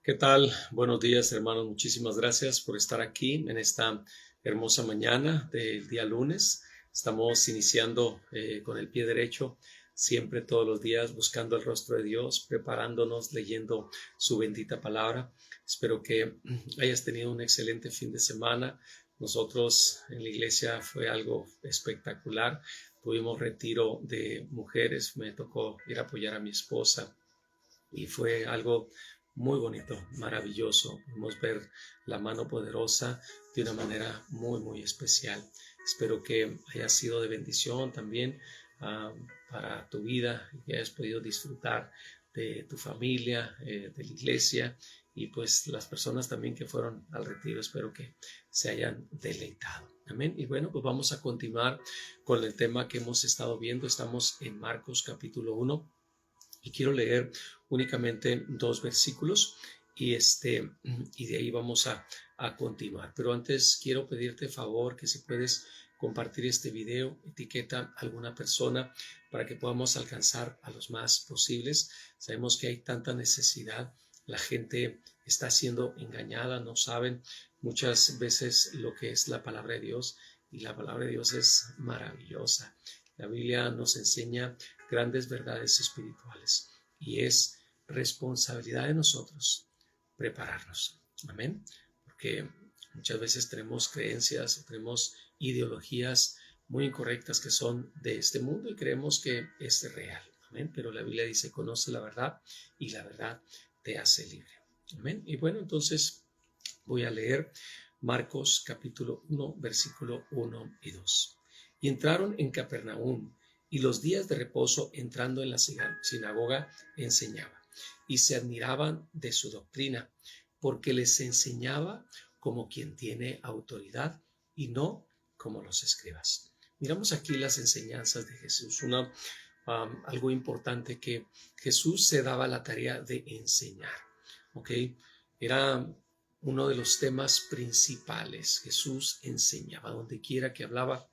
¿Qué tal? Buenos días, hermanos. Muchísimas gracias por estar aquí en esta hermosa mañana del día lunes. Estamos iniciando con el pie derecho, siempre todos los días, buscando el rostro de Dios, preparándonos, leyendo su bendita palabra. Espero que hayas tenido un excelente fin de semana. Nosotros en la iglesia fue algo espectacular. Tuvimos retiro de mujeres, me tocó ir a apoyar a mi esposa y fue algo muy bonito, maravilloso. Pudimos ver la mano poderosa de una manera muy especial. Espero que haya sido de bendición también para tu vida y que hayas podido disfrutar de tu familia, de la iglesia y pues las personas también que fueron al retiro. Espero que se hayan deleitado. Amén. Y bueno, pues vamos a continuar con el tema que hemos estado viendo. Estamos en Marcos capítulo 1. Y quiero leer únicamente 2 versículos y de ahí vamos a continuar. Pero antes quiero pedirte favor que si puedes compartir este video, etiqueta a alguna persona para que podamos alcanzar a los más posibles. Sabemos que hay tanta necesidad, la gente está siendo engañada, no saben muchas veces lo que es la palabra de Dios y la palabra de Dios es maravillosa. La Biblia nos enseña grandes verdades espirituales y es responsabilidad de nosotros prepararnos. Amén. Porque muchas veces tenemos creencias, tenemos ideologías muy incorrectas que son de este mundo y creemos que es real. Amén. Pero la Biblia dice, conoce la verdad y la verdad te hace libre. Amén. Y bueno, entonces voy a leer Marcos capítulo 1, versículo 1 y 2. Y entraron en Capernaum, y los días de reposo entrando en la sinagoga enseñaba, y se admiraban de su doctrina, porque les enseñaba como quien tiene autoridad y no como los escribas. Miramos aquí las enseñanzas de Jesús, algo importante que Jesús se daba la tarea de enseñar, ¿ok? Era uno de los temas principales. Jesús enseñaba, donde quiera que hablaba,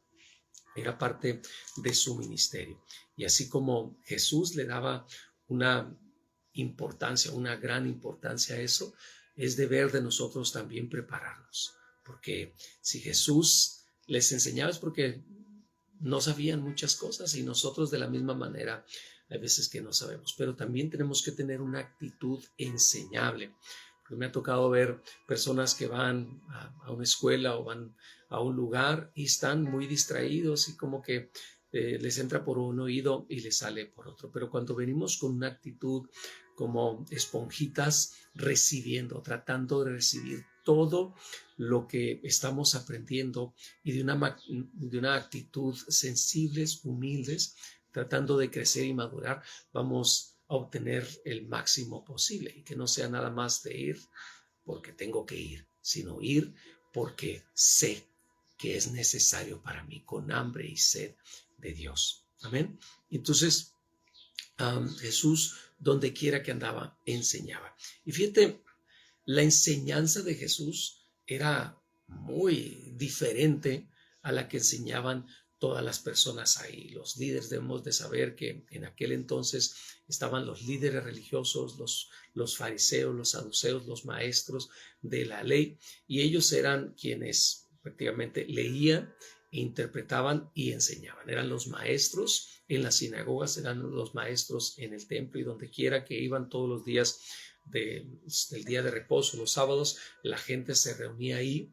era parte de su ministerio. Y así como Jesús le daba una importancia, una gran importancia a eso, es deber de nosotros también prepararnos. Porque si Jesús les enseñaba es porque no sabían muchas cosas y nosotros de la misma manera hay veces que no sabemos, pero también tenemos que tener una actitud enseñable. Porque me ha tocado ver personas que van a una escuela o van a un lugar y están muy distraídos y como que les entra por un oído y les sale por otro. Pero cuando venimos con una actitud como esponjitas, recibiendo, tratando de recibir todo lo que estamos aprendiendo y de una actitud sensibles, humildes, tratando de crecer y madurar, vamos a obtener el máximo posible y que no sea nada más de ir porque tengo que ir, sino ir porque sé que es necesario para mí, con hambre y sed de Dios. Amén. Entonces, Jesús, donde quiera que andaba, enseñaba. Y fíjate, la enseñanza de Jesús era muy diferente a la que enseñaban todas las personas ahí. Los líderes, debemos de saber que en aquel entonces estaban los líderes religiosos, los fariseos, los saduceos, los maestros de la ley, y ellos eran quienes prácticamente leían, interpretaban y enseñaban. Eran los maestros en las sinagogas, eran los maestros en el templo, y donde quiera que iban todos los días del día de reposo, los sábados, la gente se reunía ahí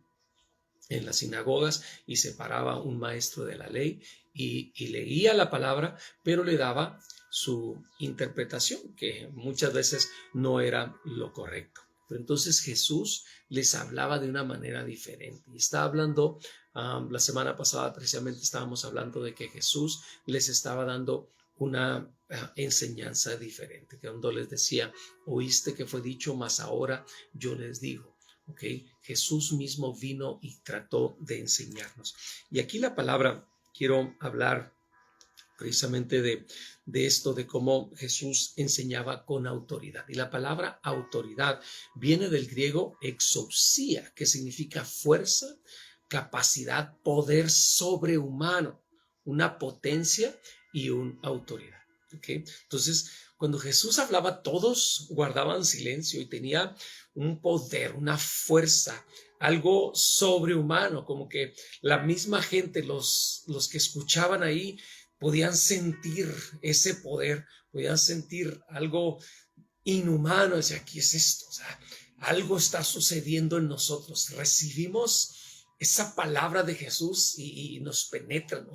en las sinagogas y se paraba un maestro de la ley y leía la palabra, pero le daba su interpretación, que muchas veces no era lo correcto. Pero entonces Jesús les hablaba de una manera diferente. Y está hablando, la semana pasada precisamente estábamos hablando de que Jesús les estaba dando una enseñanza diferente, que cuando les decía, oíste que fue dicho, mas ahora yo les digo. Okay. Jesús mismo vino y trató de enseñarnos. Y aquí la palabra, quiero hablar precisamente de esto, de cómo Jesús enseñaba con autoridad. Y la palabra autoridad viene del griego exousia, que significa fuerza, capacidad, poder sobrehumano, una potencia y una autoridad. ¿Okay? Entonces, cuando Jesús hablaba, todos guardaban silencio y tenía un poder, una fuerza, algo sobrehumano, como que la misma gente, los que escuchaban ahí, podían sentir ese poder, podían sentir algo inhumano. Decía, ¿qué es esto? O sea, algo está sucediendo en nosotros. Recibimos esa palabra de Jesús y nos penetra,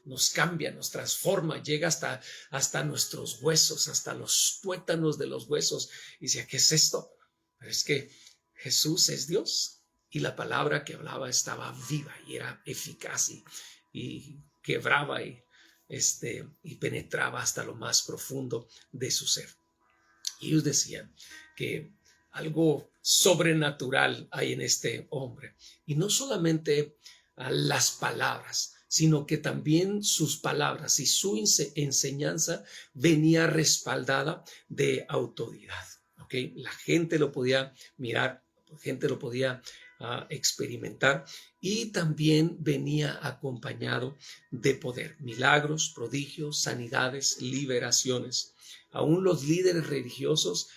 nos cambia, nos transforma, llega hasta nuestros huesos, hasta los tuétanos de los huesos. Y decía, ¿qué es esto? Pero es que Jesús es Dios y la palabra que hablaba estaba viva y era eficaz y quebraba y penetraba hasta lo más profundo de su ser. Y ellos decían que algo sobrenatural hay en este hombre. Y no solamente las palabras, sino que también sus palabras y su enseñanza venía respaldada de autoridad. ¿Okay? La gente lo podía mirar, la gente lo podía experimentar, y también venía acompañado de poder, milagros, prodigios, sanidades, liberaciones. Aún los líderes religiosos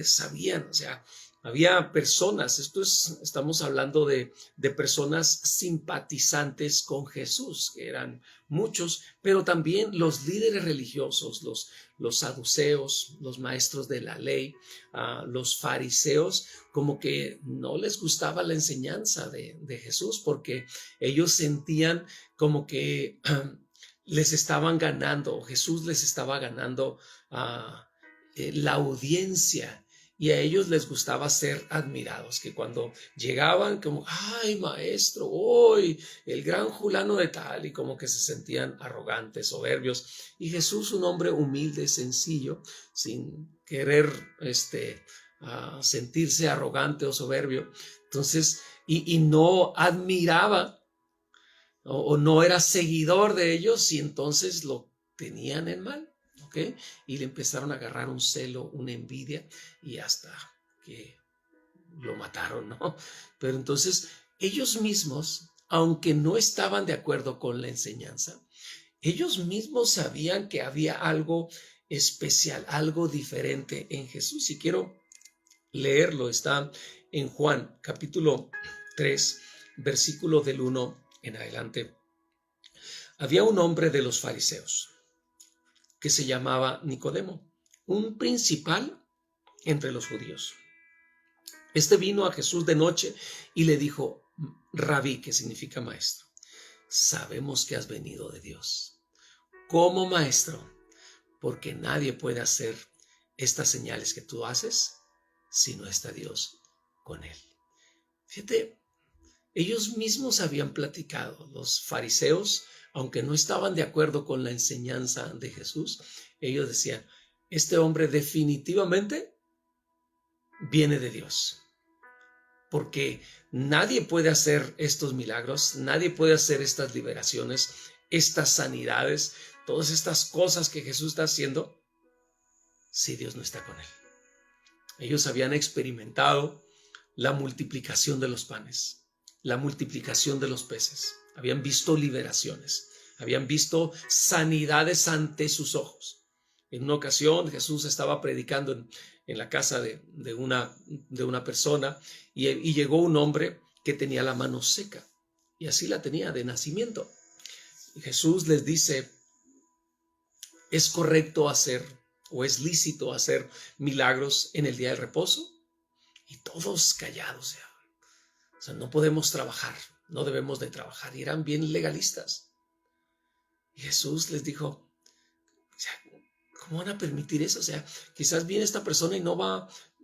sabían, o sea, había personas, estamos hablando de personas simpatizantes con Jesús, que eran muchos, pero también los líderes religiosos, los saduceos, los maestros de la ley, los fariseos, como que no les gustaba la enseñanza de Jesús, porque ellos sentían como que les estaban ganando, Jesús les estaba ganando la audiencia, y a ellos les gustaba ser admirados, que cuando llegaban como, ay maestro, hoy el gran fulano de tal, y como que se sentían arrogantes, soberbios. Y Jesús, un hombre humilde, sencillo, sin querer sentirse arrogante o soberbio, entonces, y no admiraba o no era seguidor de ellos, y entonces lo tenían en mal. ¿Okay? Y le empezaron a agarrar un celo, una envidia, y hasta que lo mataron, ¿no? Pero entonces ellos mismos, aunque no estaban de acuerdo con la enseñanza, ellos mismos sabían que había algo especial, algo diferente en Jesús. Y quiero leerlo, está en Juan capítulo 3, versículo del 1 en adelante. Había un hombre de los fariseos que se llamaba Nicodemo, un principal entre los judíos. Este vino a Jesús de noche y le dijo, Rabí, que significa maestro, sabemos que has venido de Dios como maestro, porque nadie puede hacer estas señales que tú haces si no está Dios con él. Fíjate, ellos mismos habían platicado, los fariseos, aunque no estaban de acuerdo con la enseñanza de Jesús, ellos decían, este hombre definitivamente viene de Dios, porque nadie puede hacer estos milagros, nadie puede hacer estas liberaciones, estas sanidades, todas estas cosas que Jesús está haciendo, si Dios no está con él. Ellos habían experimentado la multiplicación de los panes, la multiplicación de los peces, habían visto liberaciones, habían visto sanidades ante sus ojos. En una ocasión Jesús estaba predicando en la casa de una persona y llegó un hombre que tenía la mano seca, y así la tenía de nacimiento. Y Jesús les dice, ¿es correcto hacer o es lícito hacer milagros en el día del reposo? Y todos callados, o sea, no podemos trabajar, no debemos de trabajar, y eran bien legalistas. Y Jesús les dijo, o sea, ¿cómo van a permitir eso? O sea, quizás viene esta persona y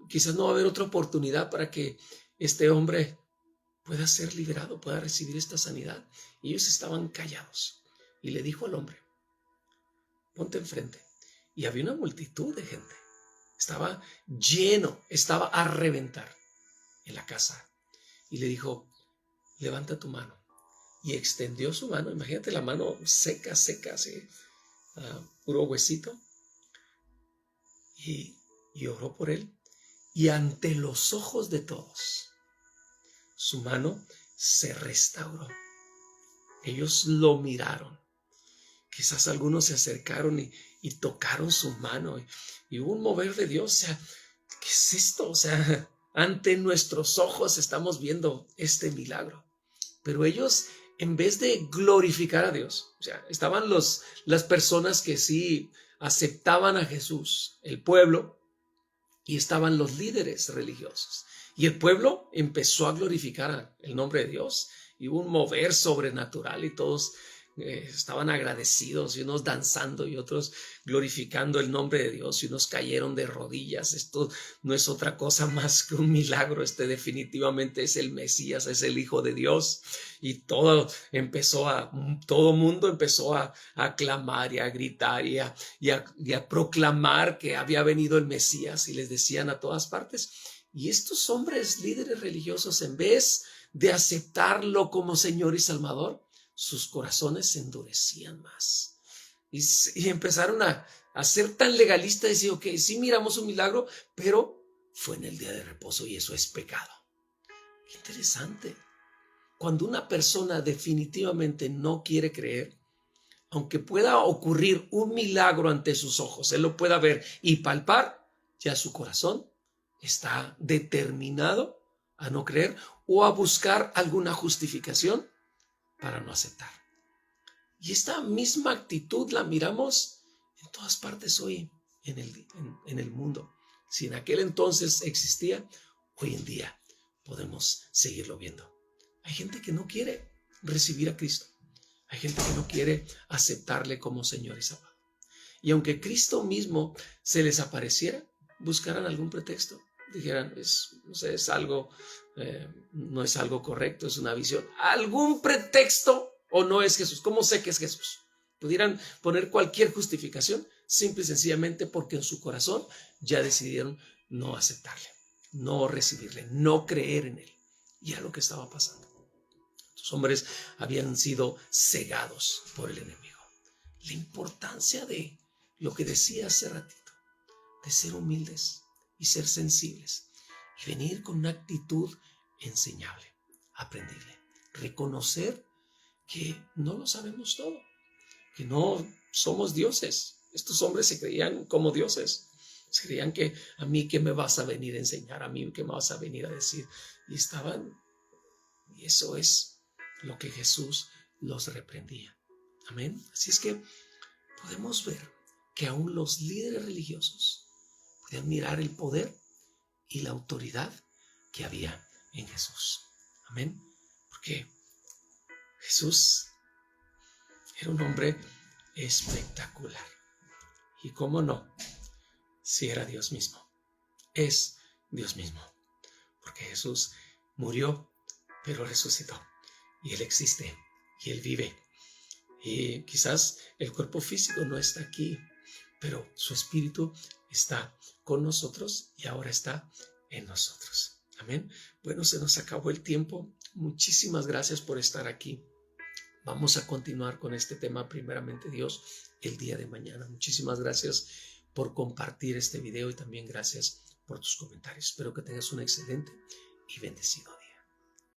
quizás no va a haber otra oportunidad para que este hombre pueda ser liberado, pueda recibir esta sanidad. Y ellos estaban callados. Y le dijo al hombre, ponte enfrente. Y había una multitud de gente. Estaba lleno, estaba a reventar en la casa. Y le dijo, levanta tu mano. Y extendió su mano, imagínate la mano seca, así, puro huesito. Y oró por él. Y ante los ojos de todos, su mano se restauró. Ellos lo miraron. Quizás algunos se acercaron y y tocaron su mano y hubo un mover de Dios. O sea, ¿qué es esto? O sea, ante nuestros ojos estamos viendo este milagro. Pero ellos, en vez de glorificar a Dios, o sea, estaban las personas que sí aceptaban a Jesús, el pueblo, y estaban los líderes religiosos. Y el pueblo empezó a glorificar el nombre de Dios y hubo un mover sobrenatural y todos estaban agradecidos y unos danzando y otros glorificando el nombre de Dios y unos cayeron de rodillas. Esto no es otra cosa más que un milagro. Definitivamente es el Mesías, es el Hijo de Dios. Y todo mundo empezó a clamar y a gritar y a proclamar que había venido el Mesías, y les decían a todas partes. Y estos hombres líderes religiosos, en vez de aceptarlo como Señor y Salvador, sus corazones se endurecían más y empezaron a ser tan legalistas y decir, ok, sí miramos un milagro, pero fue en el día de reposo y eso es pecado. Qué interesante. Cuando una persona definitivamente no quiere creer, aunque pueda ocurrir un milagro ante sus ojos, él lo pueda ver y palpar, ya su corazón está determinado a no creer o a buscar alguna justificación para no aceptar. Y esta misma actitud la miramos en todas partes hoy en el mundo. Si en aquel entonces existía, hoy en día podemos seguirlo viendo. Hay gente que no quiere recibir a Cristo. Hay gente que no quiere aceptarle como Señor y Salvador. Y aunque Cristo mismo se les apareciera, buscaran algún pretexto. Dijeran, no es algo correcto, es una visión. Algún pretexto, o no es Jesús. ¿Cómo sé que es Jesús? Pudieran poner cualquier justificación, simple y sencillamente porque en su corazón ya decidieron no aceptarle, no recibirle, no creer en él. Y era lo que estaba pasando. Los hombres habían sido cegados por el enemigo. La importancia de lo que decía hace ratito, de ser humildes y ser sensibles y venir con una actitud enseñable, aprendible, reconocer que no lo sabemos todo, que no somos dioses. Estos hombres se creían como dioses, se creían que a mí qué me vas a venir a enseñar, a mí qué me vas a venir a decir, y eso es lo que Jesús los reprendía. Amén. Así es que podemos ver que aún los líderes religiosos podían mirar el poder y la autoridad que había en Jesús. Amén. Porque Jesús era un hombre espectacular. Y cómo no, si era Dios mismo. Es Dios mismo. Porque Jesús murió, pero resucitó. Y Él existe. Y Él vive. Y quizás el cuerpo físico no está aquí, pero su espíritu está con nosotros y ahora está en nosotros. Amén. Bueno, se nos acabó el tiempo. Muchísimas gracias por estar aquí. Vamos a continuar con este tema, primeramente Dios, el día de mañana. Muchísimas gracias por compartir este video y también gracias por tus comentarios. Espero que tengas un excelente y bendecido día.